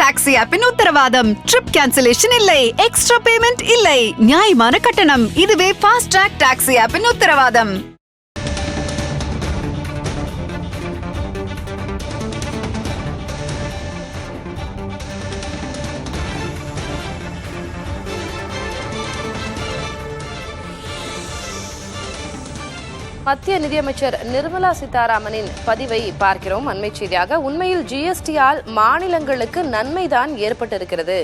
Taxi ஆப்பின் உத்தரவாதம். Trip cancellation இல்லை, extra payment இல்லை, நியாயமான கட்டணம். இதுவே ஃபாஸ்ட் ட்ராக் டாக்ஸி ஆப்பின் உத்தரவாதம். மத்திய நிதியமைச்சர் நிர்மலா சீதாராமனின் பதிவை பார்க்கிறோம் அண்மை செய்தியாக. உண்மையில் ஜிஎஸ்டியால் மாநிலங்களுக்கு நன்மைதான் ஏற்பட்டிருக்கிறது.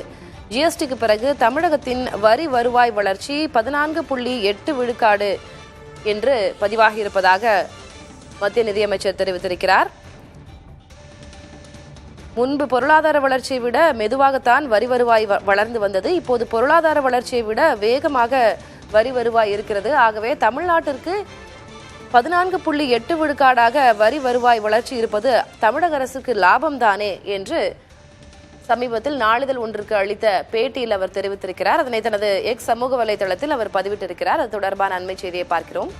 ஜிஎஸ்டிக்கு பிறகு தமிழகத்தின் வரி வருவாய் வளர்ச்சி 14.8 விழுக்காடு என்று பதிவாகியிருப்பதாக மத்திய நிதியமைச்சர் தெரிவித்திருக்கிறார். முன்பு பொருளாதார வளர்ச்சியை விட மெதுவாகத்தான் வரி வருவாய் வளர்ந்து வந்தது. இப்போது பொருளாதார வளர்ச்சியை விட வேகமாக வரி வருவாய் இருக்கிறது. ஆகவே தமிழ்நாட்டிற்கு 14.8 விழுக்காடாக வரி வருவாய் வளர்ச்சி இருப்பது தமிழக அரசுக்கு லாபம்தானே என்று சமீபத்தில் நாளிதழ் ஒன்றுக்கு அளித்த பேட்டியில் அவர் தெரிவித்திருக்கிறார். அதனை தனது எக்ஸ் சமூக வலைதளத்தில் அவர் பதிவிட்டிருக்கிறார். அது தொடர்பான அண்மை செய்தியை பார்க்கிறோம்.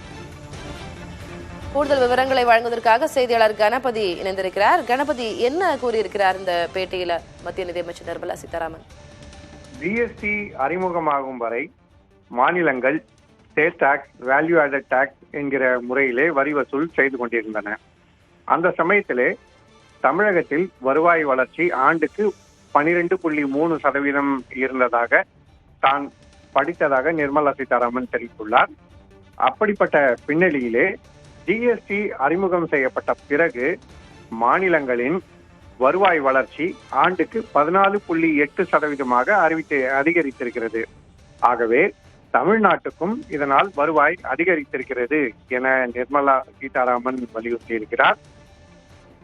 கூடுதல் விவரங்களை வழங்குவதற்காக செய்தியாளர் கணபதி இணைந்திருக்கிறார். கணபதி, என்ன கூறியிருக்கிறார் இந்த பேட்டியில மத்திய நிதியமைச்சர் நிர்மலா சீதாராமன்? ஜிஎஸ்டி அறிமுகமாகும் வரை மாநிலங்கள் sale tax, value added tax என்கிற முறையிலே வரி வசூல் செய்து கொண்டிருந்தன. அந்த சமயத்திலே தமிழகத்தில் வருவாய் வளர்ச்சி ஆண்டுக்கு 12.3% இருந்ததாக தான் படித்ததாக நிர்மலா சீதாராமன் தெரிவித்துள்ளார். அப்படிப்பட்ட பின்னணியிலே ஜிஎஸ்டி அறிமுகம் செய்யப்பட்ட பிறகு மாநிலங்களின் வருவாய் வளர்ச்சி ஆண்டுக்கு 14.8% அதிகரித்திருக்கிறது. ஆகவே தமிழ்நாட்டுக்கும் இதனால் வருவாய் அதிகரித்திருக்கிறது என நிர்மலா சீதாராமன் வலியுறுத்தியிருக்கிறார்.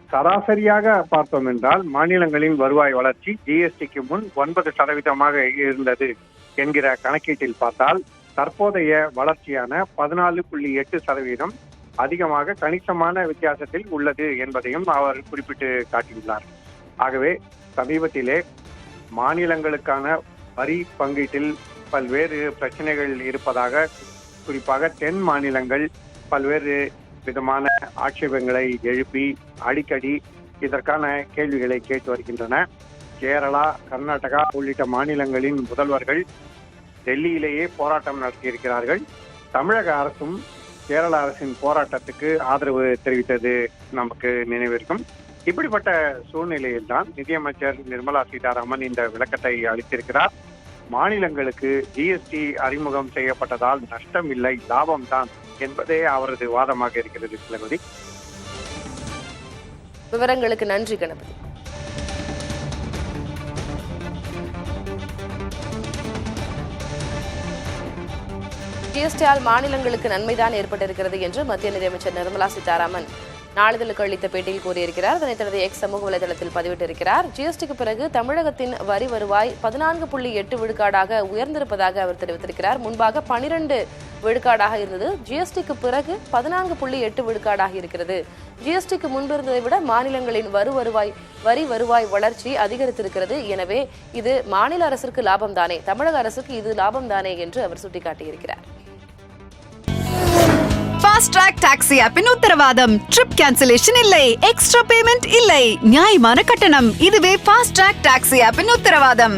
சராசரியாக பார்த்தோம் என்றால் மாநிலங்களின் வருவாய் வளர்ச்சி ஜிஎஸ்டிக்கு முன் 9% இருந்தது என்கிற கணக்கீட்டில் பார்த்தால் தற்போதைய வளர்ச்சியான 14.8% அதிகமாக கணிசமான வித்தியாசத்தில் உள்ளது என்பதையும் அவர் குறிப்பிட்டு காட்டியுள்ளார். ஆகவே சமீபத்திலே மாநிலங்களுக்கான வரி பங்கீட்டில் பல்வேறு பிரச்சனைகள் இருப்பதாக, குறிப்பாக தென் மாநிலங்கள் பல்வேறு விதமான ஆட்சேபங்களை எழுப்பி அடிக்கடி இதற்கான கேள்விகளை கேட்டு வருகின்றன. கேரளா, கர்நாடகா உள்ளிட்ட மாநிலங்களின் முதல்வர்கள் டெல்லியிலேயே போராட்டம் நடத்தியிருக்கிறார்கள். தமிழக அரசும் கேரள அரசின் போராட்டத்துக்கு ஆதரவு தெரிவித்தது நமக்கு நினைவிருக்கும். இப்படிப்பட்ட சூழ்நிலையில் தான் நிதியமைச்சர் நிர்மலா சீதாராமன் இந்த விளக்கத்தை அளித்திருக்கிறார். மாநிலங்களுக்கு ஜிஎஸ்டி அறிமுகம் செய்யப்பட்டதால் நஷ்டம் இல்லை, லாபம் தான் என்பதே அவரது வாதமாக இருக்கிறது. கணபதி, விவரங்களுக்கு நன்றி. கணபதி, ஜிஎஸ்டியால் மாநிலங்களுக்கு நன்மைதான் ஏற்பட்டிருக்கிறது என்று மத்திய நிதியமைச்சர் நிர்மலா சீதாராமன் நாளிதழுக்கு அளித்த பேட்டியில் கூறியிருக்கிறார். அதனை தனது எக்ஸ் சமூக வலைதளத்தில் பதிவிட்டிருக்கிறார். ஜிஎஸ்டிக்கு பிறகு தமிழகத்தின் வரி வருவாய் 14.8 விழுக்காடாக உயர்ந்திருப்பதாக அவர் தெரிவித்திருக்கிறார். முன்பாக 12 விழுக்காடாக இருந்தது. ஜிஎஸ்டிக்கு பிறகு 14.8 விழுக்காடாக இருக்கிறது. ஜிஎஸ்டிக்கு முன்பு இருந்ததை விட மாநிலங்களின் வரி வருவாய் வளர்ச்சி அதிகரித்திருக்கிறது. எனவே இது மாநில அரசுக்கு லாபம் தானே, தமிழக அரசுக்கு இது லாபம் தானே என்று அவர் சுட்டிக்காட்டியிருக்கிறார். ஃபாஸ்ட் ட்ராக் டாக்ஸி ஆப்பின் உத்தரவாதம். ட்ரிப் கேன்சலேஷன் இல்லை, எக்ஸ்ட்ரா பேமெண்ட் இல்லை, நியாயமான கட்டணம். இதுவே ஃபாஸ்ட் ட்ராக் டாக்ஸி ஆப்பின் உத்தரவாதம்.